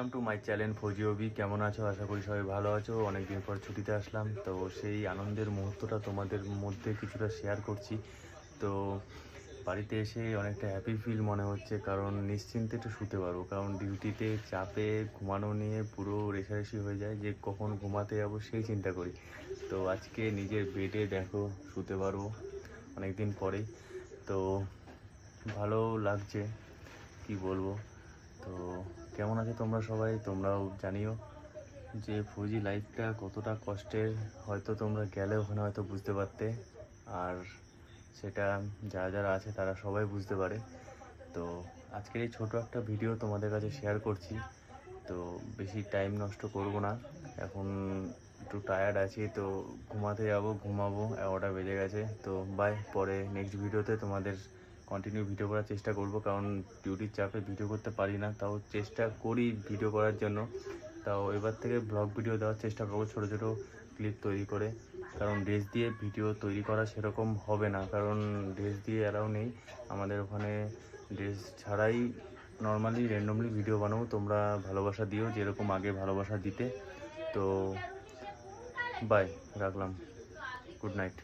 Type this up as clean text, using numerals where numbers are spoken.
Welcome to my channel ফৌজি হবি। কেমন আছো? আশা করি সবাই ভালো আছো। অনেকদিন পর ছুটিতে আসলাম, তো সেই আনন্দের মুহূর্তটা তোমাদের মধ্যে কিছুটা শেয়ার করছি। তো বাড়িতে এসে অনেকটা হ্যাপি ফিল মনে হচ্ছে, কারণ নিশ্চিন্তে একটু শুতে পারবো। কারণ ডিউটিতে চাপে ঘুমানো নিয়ে পুরো রেষারেষি হয়ে যায়, যে কখন ঘুমাতে যাবো সেই চিন্তা করি। তো আজকে নিজের বেডে দেখো শুতে পারবো অনেকদিন পরেই। তো ভালো লাগছে, কি বলবো। তো কেমন আছো তোমরা সবাই? তোমরাও জানিও যে ফৌজি লাইফটা কতটা কষ্টের। হয়তো তোমরা গেলে ওখানে হয়তো বুঝতে পারতে, আর সেটা যারা যারা আছে তারা সবাই বুঝতে পারে। তো আজকের এই ছোটো একটা ভিডিও তোমাদের কাছে শেয়ার করছি। তো বেশি টাইম নষ্ট করব না, এখন একটু টায়ার্ড আছি, তো ঘুমাতে যাব, ঘুমাবো। 11টা বেজে গেছে। তো বাই, পরে নেক্সট ভিডিওতে তোমাদের কন্টিনিউ ভিডিও করার চেষ্টা করব, কারণ ডিউটির চাপে ভিডিও করতে পারি না, তাও চেষ্টা করি ভিডিও করার জন্য। তাও এবার থেকে ব্লগ ভিডিও দেওয়ার চেষ্টা করবো, ছোটো ছোটো ক্লিপ তৈরি করে। কারণ ড্রেস দিয়ে ভিডিও তৈরি করা সেরকম হবে না, কারণ ড্রেস দিয়ে অ্যালাউ নেই আমাদের ওখানে। ড্রেস ছাড়াই নর্মালি র্যান্ডমলি ভিডিও বানাবো। তোমরা ভালোবাসা দিও যেরকম আগে ভালোবাসা দিতে। তো বাই, রাখলাম। Good night.